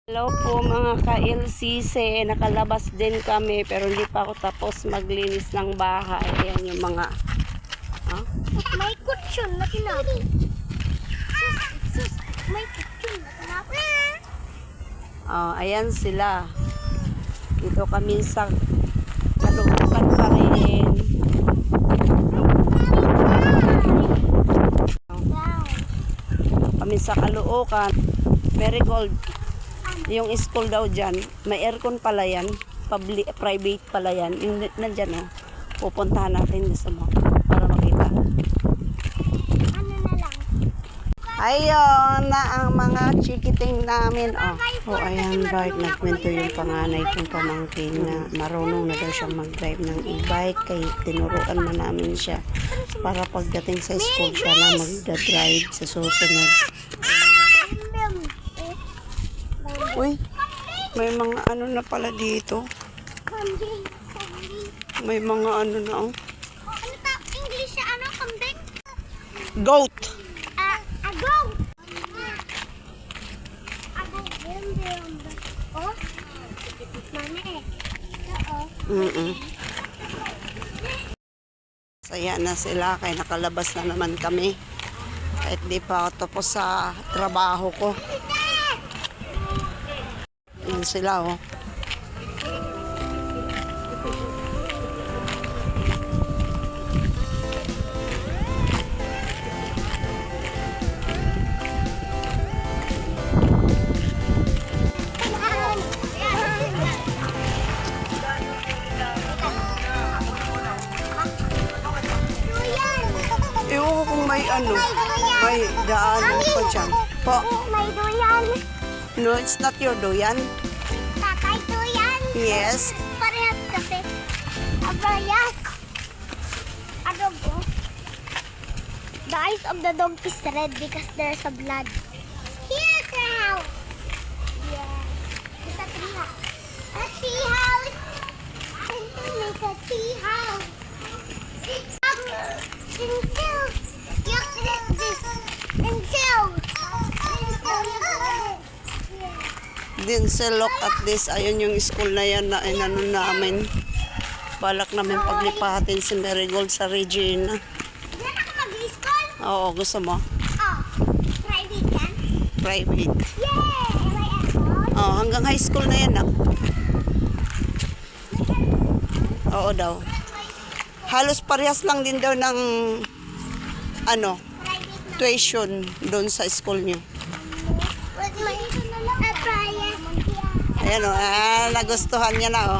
Hello po mga ka-LCC, nakalabas din kami pero hindi pa ako tapos maglinis ng bahay. Ayan yung mga may kutsyon na kinap. May kutsyon na kinap. ayan sila. Dito kami sa Caloocan pa rin. Kami sa Caloocan. Marigold. Yung school daw dyan, may aircon pala yan, public, private pala yan. Yung nandyan pupuntahan natin gusto mo para makita. Ano na lang? Ayun na ang mga chikiting namin. Ayan, Bart, nagkwento yung panganay kong pamangkin na marunong na daw siya mag-drive ng e-bike. Kaya tinuruan na namin siya para pagdating sa school siya na mag-drive sa susunod. Uy, may mga ano na pala dito. Kambing. May mga ano na Ano ta? English ano? Kambing? Goat. Agong. Agong. Oh? Mana Oo. Saya na sila kaya nakalabas na naman kami. Kahit di pa ako tapos sa trabaho ko. Yan sila Ewan ko kung may may daan pa dyan. Po, May duyan. no, it's not your doyan. Tatay duyan. Yes. Parehas kasi. Parehas. Adobo. The eyes of the dog is red because there's a blood. Here's the house. Yeah. It's a tree house. A tree house. Make a tree house. Until you click this. Until. Din sa look at this, ayun yung school na yan na inano namin. Balak namin paglipatin si Marigold sa Regina. Diyan ako mag-school? Oo, gusto mo? Oh. Private yan? Private. Yay! Hanggang high school na yan Oo daw. Halos parehas lang din daw ng tuition doon sa school nyo. Ayan nagustuhan niya na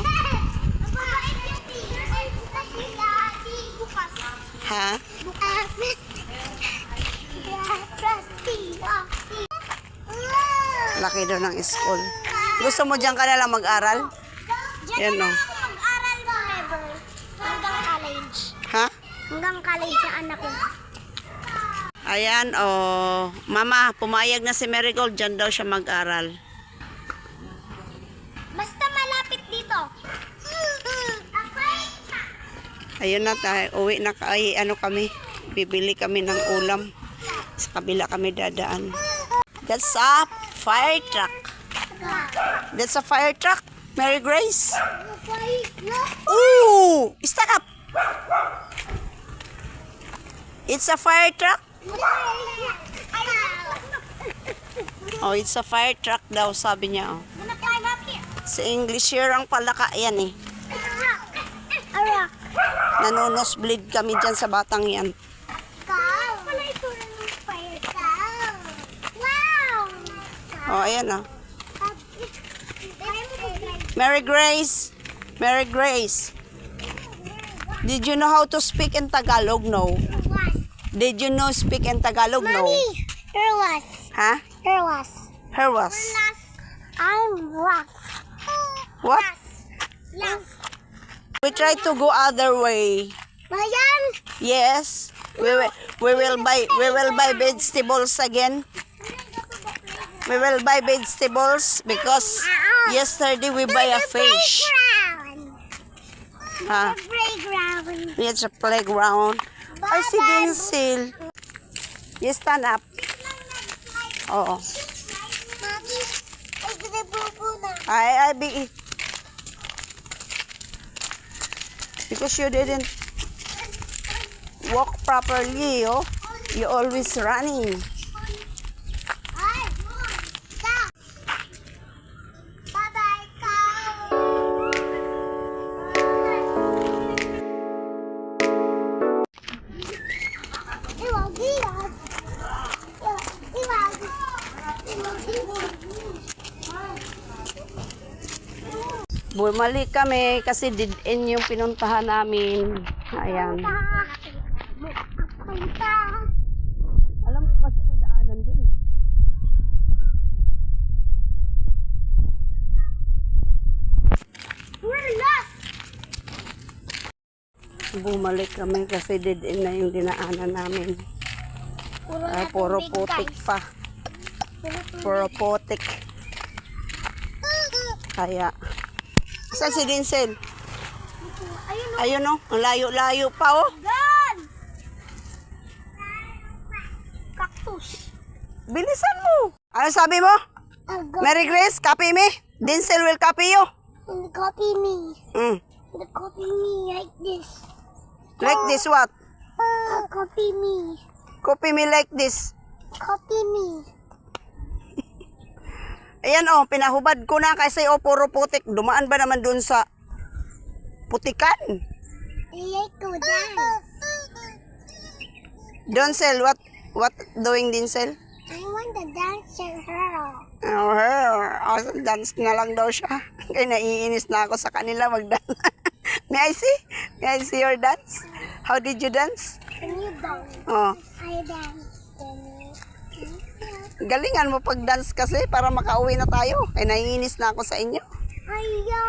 Ha? Laki daw ng school. Gusto mo dyan ka na lang mag-aral? Yan Mag-aral forever. Hanggang college. Ha? Hanggang college yung anak ko. Ayan, mama, pumayag na si Marigold, dyan daw siya mag-aral. Basta malapit dito. Ayun na tayo, uwi na kami, bibili kami ng ulam. Sa kabila kami dadaan. That's a fire truck. That's a fire truck, Mary Grace. Ooh, stand up. It's a fire truck. It's a fire truck daw, sabi niya. Sa English here ang palaka yan Nanonosbleed kami dyan sa batang yan. Ayan Mary Grace. Mary Grace. Did you know how to speak in Tagalog? No. Did you know speak in Tagalog? No. Mommy, here was. Ha? Here was. Her was. I'm rough. What? Last. We try to go other way. Bayan. Yes. We will buy vegetables again. We will buy vegetables because yesterday we buy a fish. Ha? Playground. It's a playground. I see Dinsil. You stand up. Oo. Mommy, I gonna I be because you didn't walk properly, oh. You always running. Ay! Stop! Bye-bye, cow! Iwagi yan. Iwagi. Bumalik kami kasi dead end yung pinuntahan namin. Ayan. Punta. Alam ko kasi may daanan din. We're lost! Bumalik kami kasi dead end na yung dinaanan namin. Puro putik pa. Puro putik. Kaya. Saan si Dinsel? Ayun o. Ayun oh, ang layo-layo pa oh. God! Cactus. Bilisan mo. Ano sabi mo? Mary Grace, copy me. Dinsel will copy you. And copy me. Mm. And copy me like this. Like this what? Copy me. Copy me like this. Copy me. Ayan oh, pinahubad ko na kasi oh, puro putik. Dumaan ba naman dun sa putikan? I like to dance. Dinsel, what doing Dinsel? I want to dance with her. Oh, her. Oh, dance na lang daw siya. Kaya naiinis na ako sa kanila mag-dance. May I see? May I see your dance? How did you dance? Can you dance? Oh, I dance. galingan mo pag-dance kasi para makauwi na tayo. Kaya naiinis na ako sa inyo. Hiya!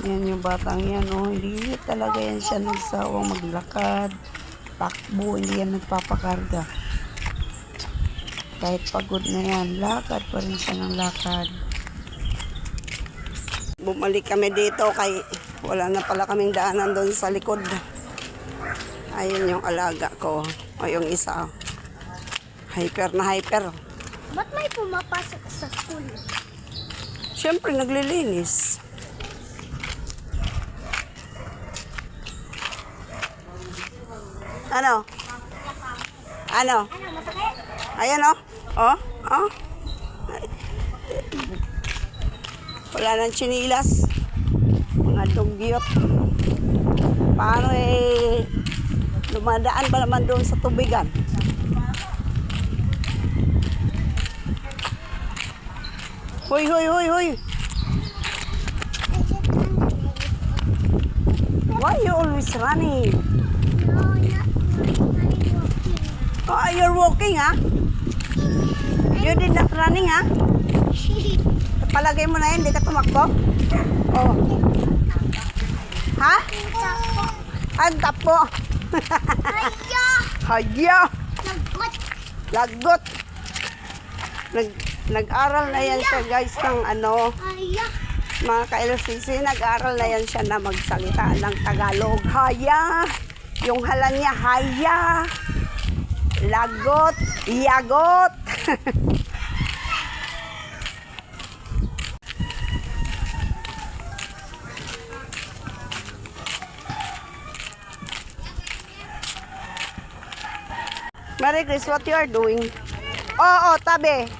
Yan yung batang yan, oh. Hindi talaga yan siya nagsawang maglakad. Takbo, hindi yan nagpapakarga. Kahit pagod na yan, lakad pa rin siya ng lakad. Bumalik kami dito kay wala na pala kaming daanan doon sa likod. Ayun yung alaga ko. O yung isa. Hyper na hyper. Ba't may pumapasok sa school? Siyempre naglilinis. Ano? Ano? Ano, masakit? Ayan oh. Oh, oh. Wala nang chinilas. Mga dugyot. Paano eh dumadaan ba naman doon sa tubigan? Hoy, hoy, hoy, hoy. Why you always running? No, not walking. Oh, you're walking, ha? You did not running, ha? Palagay mo na yun, hindi ka tumakbo? Oh. Ha? Ang tapo. Hiya! Haya. Nagot! Lagot. Nag-aral na yan siya, guys, ng ano, Hiya! mga ka-LCC, nag-aral na yan siya na magsalita ng Tagalog. Haya. Yung halan niya, haya. Lagot. Yagot. Mary Grace, what you are doing? Oo, tabi.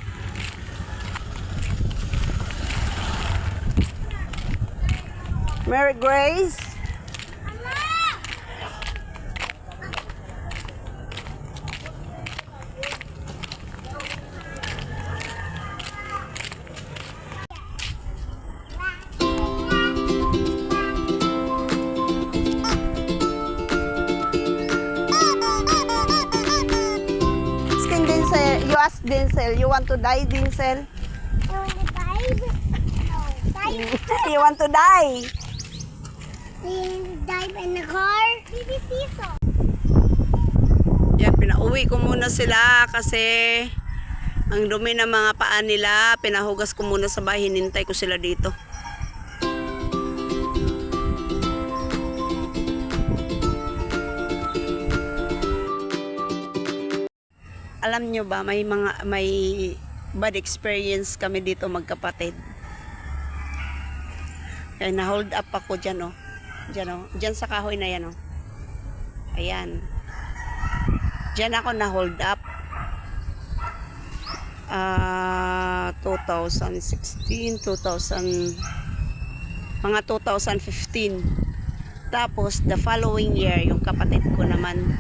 Mary Grace. Skin Dinsel, you ask Dinsel, you want to die, Dinsel? You want to die? Dive in the car. Baby Cecil. Yan, pinauwi ko muna sila kasi ang dumi ng mga paa nila. Pinahugas ko muna sa bahay. Hinintay ko sila dito. Alam nyo ba, may bad experience kami dito magkapatid. Kaya na-hold up ako dyan, oh. Dyan, oh. Dyan sa kahoy na yan, oh. Ayan. Dyan ako na-hold up. 2016, mga 2015. Tapos, the following year, yung kapatid ko naman,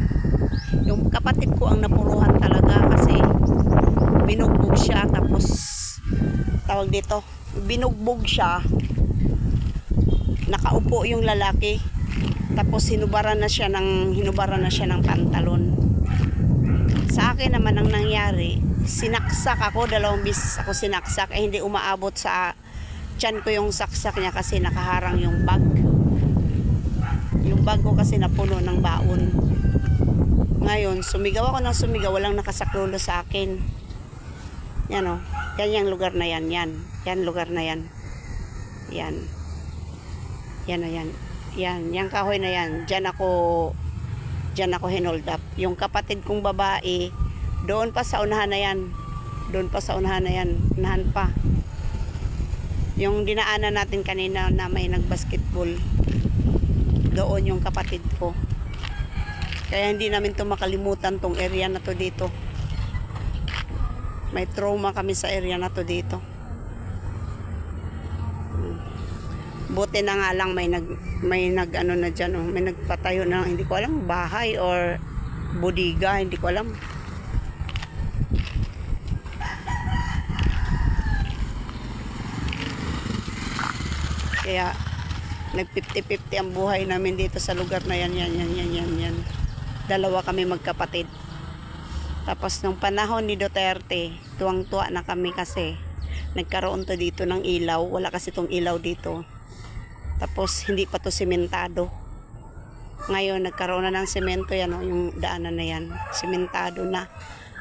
yung kapatid ko ang napuruhan talaga kasi binugbog siya, tapos tawag dito, binugbog siya, nakaupo yung lalaki, tapos hinubaran na siya ng pantalon. Sa akin naman ang nangyari, sinaksak ako, 2 beses ako sinaksak, hindi umaabot sa tiyan ko yung saksak niya kasi nakaharang yung bag. Yung bag ko kasi napuno ng baon. Ngayon, sumigaw ako ng sumigaw, walang nakasaklulo sa akin. Yan o, yan yung lugar na yan, yan lugar na yan. Yan o yan. Yan kahoy na yan. Diyan ako hinold up. Yung kapatid kong babae, doon pa sa unahan na yan. Unahan pa. Yung dinaanan natin kanina na may nagbasketball, doon yung kapatid ko. Kaya hindi namin to makalimutan tong area na to dito. May trauma kami sa area na to dito. Buti na nga lang may nag-ano na dyan, oh. May nagpatayo na, hindi ko alam, bahay or bodega, hindi ko alam. Kaya nag 50-50 ang buhay namin dito sa lugar na yan. Dalawa kami magkapatid. Tapos nung panahon ni Duterte, tuwang-tuwa na kami kasi nagkaroon to dito ng ilaw. Wala kasi tong ilaw dito. Tapos hindi pa to sementado. Ngayon nagkaroon na ng semento yan, oh, yung daanan na yan. Sementado na.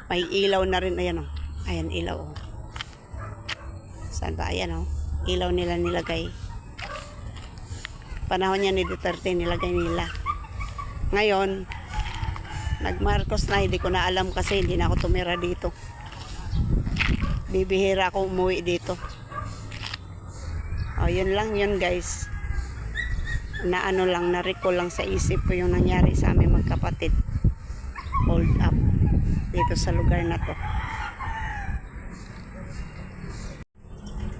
May ilaw na rin. Ayan, oh. Ayan ilaw, oh. Saan ba? Ayan, oh. Ilaw nila nilagay. Panahon niya ni Duterte, nilagay nila. Ngayon, nag-Marcos na, hindi ko na alam kasi hindi na ako tumira dito. Bibihira ako umuwi dito. O, yun lang yun, guys. Na-recall lang sa isip ko yung nangyari sa aming magkapatid. Hold up dito sa lugar na to.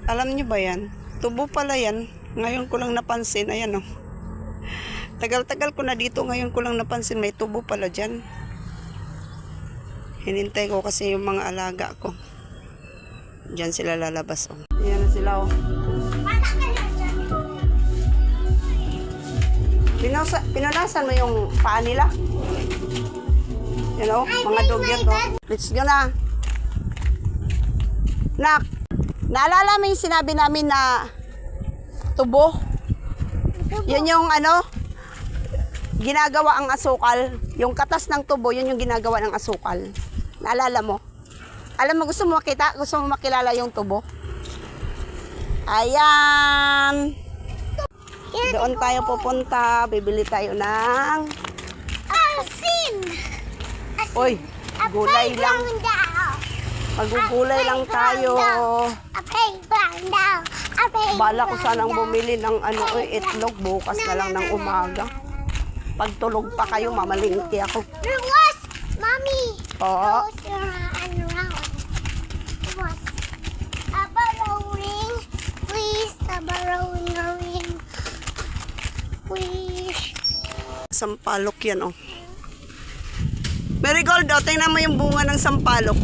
Alam nyo ba yan? Tubo pala yan. Ngayon ko lang napansin, ayan, oh. Tagal-tagal ko na dito, ngayon ko lang napansin may tubo pala dyan. Hinintay ko kasi yung mga alaga ko. Diyan sila lalabas, oh. Ayan na sila, oh. Pinunasan mo yung paa nila. You know, mga dog yan, oh. Let's go na. Nak, naalala mo yung sinabi namin na tubo? Yun yung ginagawa ang asukal. Yung katas ng tubo, yun yung ginagawa ng asukal. Naalala mo? Alam mo, gusto mo makita? Gusto mo makilala yung tubo? Ayan. Doon tayo pupunta. Bibili tayo ng Asin! Uy, gulay lang. Magugulay lang tayo. Bala ko sanang bumili ng itlog bukas na lang ng umaga. Pagtulog pa kayo, mamalingki ako. There was, Mommy. Oo. Those are around. There was a burrowing. Please, a burrowing. Please. Sampalok yan, oh. Marigold, oh, tingnan mo yung bunga ng sampalok.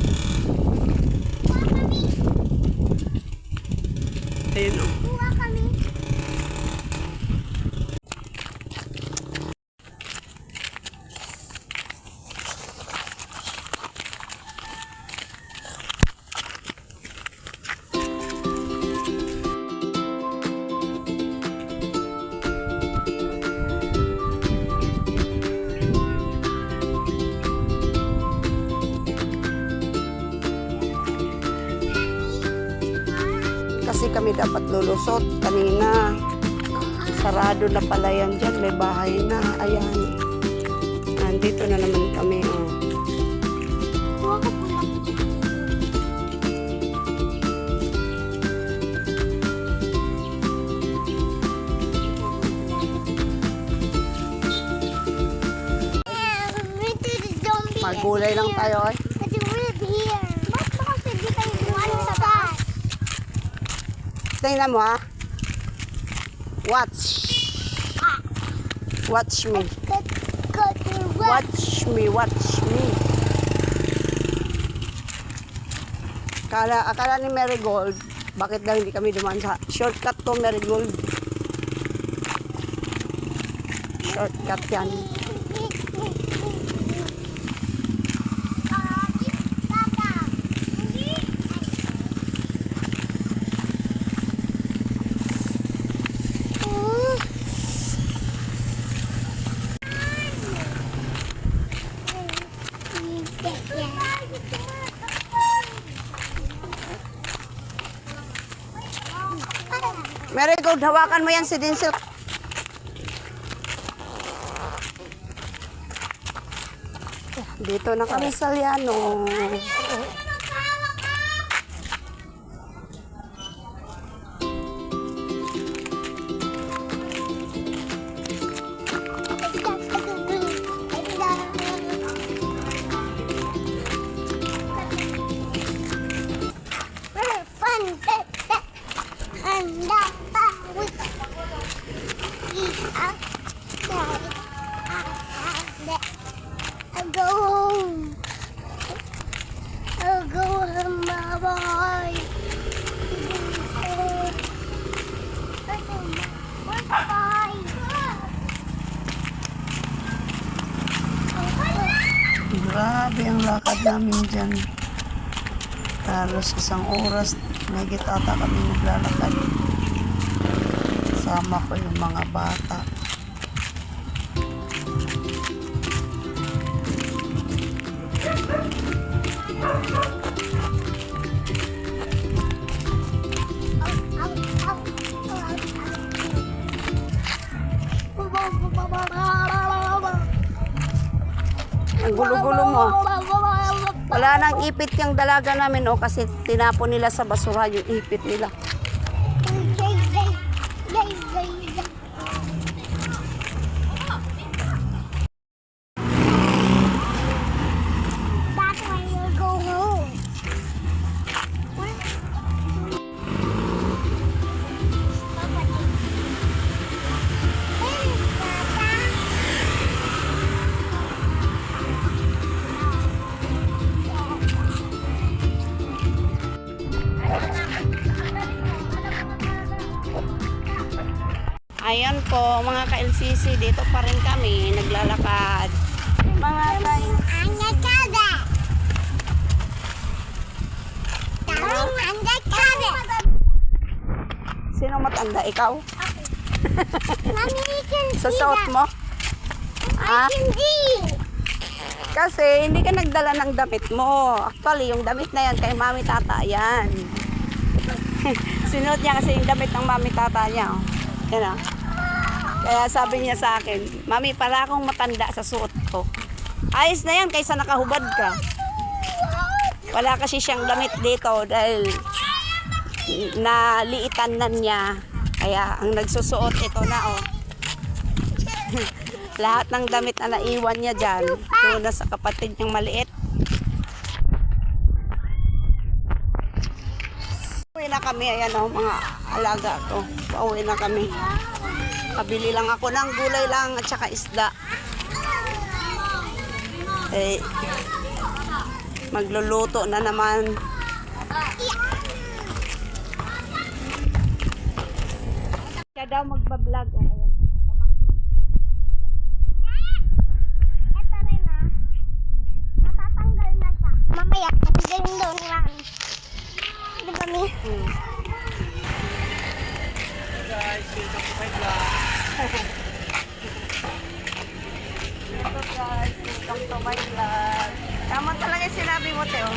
Ayun, oh. Kuha kami. Kasi kami dapat lulusot kanina. Sarado na pala yan dyan. May bahay na. Ayan. Nandito na naman kami. Oh. Kuha ko po. Magulay lang tayo eh. But you live here. Ba't ba kasi di kayo dumaan sa taas? Tingnan mo ha. Watch. Watch me. Watch me, watch me. Akala ni Marigold, bakit daw hindi kami dumaan sa shortcut to Marigold? Shortcut yan. Marigold, hawakan mo yan si Denzel. Dito na kami sa Liano. I'll go home. I'll go home, bye-bye. Bye-bye. Grabe ang lakad namin dyan. Halos isang oras, may gitata kami naglalakad. Sama ko yung mga bata. Ang gulo-gulo mo. Wala nang ipit yung dalaga namin kasi tinapon nila sa basura yung ipit nila. That's when you'll go home. Ayan po, mga ka-LCC, dito pa rin kami, naglalakad. Mga Undercover. Darling, undercover. Sino matanda? Ikaw? Mommy, you can Sa see suot that. mo? I can see. Kasi hindi ka nagdala ng damit mo. Actually, yung damit na yan kay mami tata yan. Sinuot niya kasi yung damit ng mami tata niya. Oh. Yan ah. Kaya sabi niya sa akin, mami, para akong matanda sa suot ko. Ayos na yan kaysa nakahubad ka. Wala kasi siyang damit dito dahil naliitan na niya. Kaya ang nagsusuot ito na oh. Lahat ng damit na naiwan niya dyan, doon na sa kapatid niyang maliit. Pauwi na kami, ayan o, mga alaga ko. Pauwi na kami. Kabili lang ako ng gulay lang at saka isda. Eh, magluluto na naman. Kaya daw magbablog. Ayan. Ito rin ah. Matatanggal na siya. Mamaya, hanggang doon lang. Di ba, Mi? Guys, welcome to my vlog. Hello guys, welcome to my vlog. Tama talaga yung sinabi mo, Teo.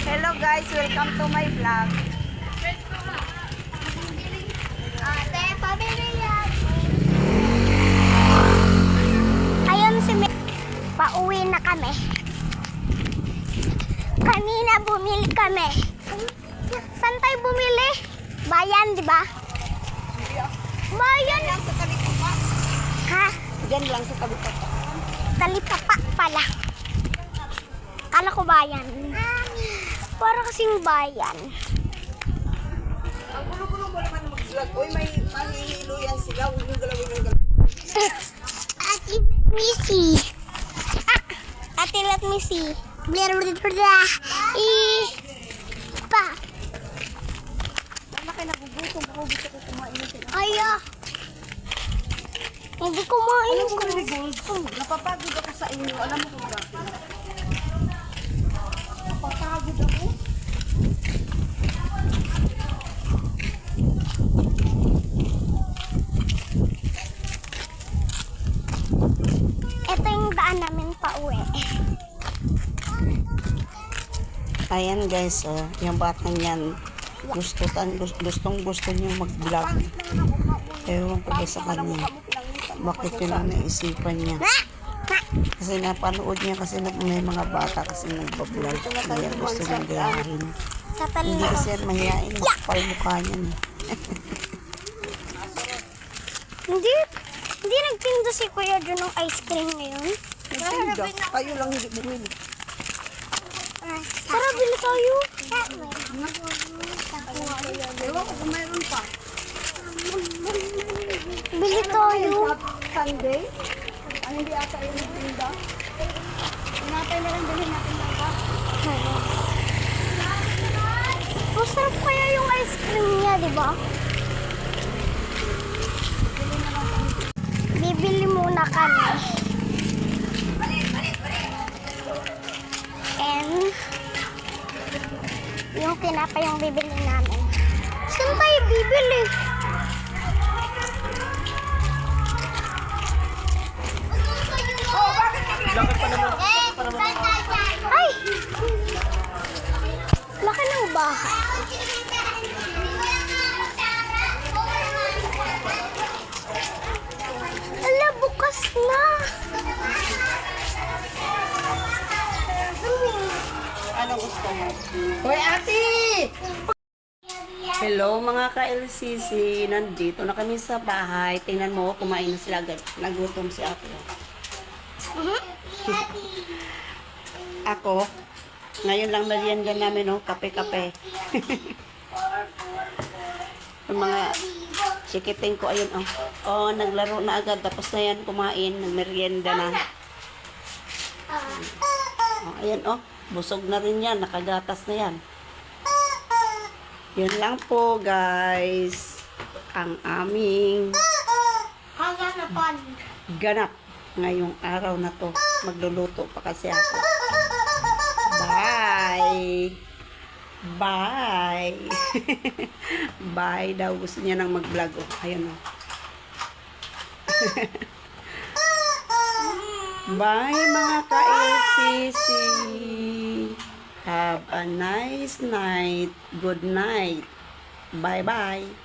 Hello guys, welcome to my vlog. Ate, pabili yan. Ayun si Mi. Pauwi na kami. Kanina bumili kami. Saan tayo bumili? Bayan, di ba? Bayan. Diyan sa tabi ko pa. Ha? Diyan lang sa tabi ko pa. Talipapa pala. Kala ko bayan. Para kasing bayan. Ang gulo-gulo mo naman mag-vlog. Uy, may mahihilo yan sila. Huwag nyo galawin yung galawin. Ate, let me see. Ate, let me see. Pa. Laki nagugutom ako. Gusto ko kumain sila. Aya. Hindi kumain Alam ko. mo, Gold, napapagod ako sa inyo. Alam mo kung bakit? Napapagod ako. Ito yung daan namin pa uwi. Ayan guys, yung batang yan, gustong gusto niyo mag-vlog. Ewan ko ba sa kanya, bakit yun ang naisipan niya. Kasi napanood niya kasi may mga bata kasi nagbablog. Kaya gusto niya gayahin. Kapal Hindi na. kasi yan mahihain, makapal mukha niya. Hindi nagtinda si Kuya Jun ng ice cream ngayon. Kayo lang hindi bumili. Tara, bili tayo. Ewan ko kung mayroon pa. Bili tayo. Sunday? Ang hindi ata yung nagtinda? Tinapay na lang bilhin natin lang ba? Masarap kaya yung ice cream niya, di ba? Bibili muna kami. And yung tinapay yung bibili namin. Saan tayo bibili? Ay! Laki ng bahay. Ala, bukas na. Anong gusto mo? Hoy, ate! Hello mga ka-LCC, nandito na kami sa bahay. Tingnan mo, kumain na sila agad. Nagutom si ate. Ako, ngayon lang merienda namin, oh, kape-kape. Yung mga chikiting ko, ayun, oh. Oh, naglaro na agad. Tapos na yan, kumain, nagmerienda na. Oh, ayan, oh. Busog na rin yan, nakagatas na yan. Yun lang po, guys. Ang aming Hanganapan. ganap ngayong araw na to. Magluluto pa kasi ako. Bye! Bye! Bye daw. Gusto niya nang mag-vlog. Oh, ayun oh. Bye mga ka-LCC. Have a nice night. Good night. Bye-bye.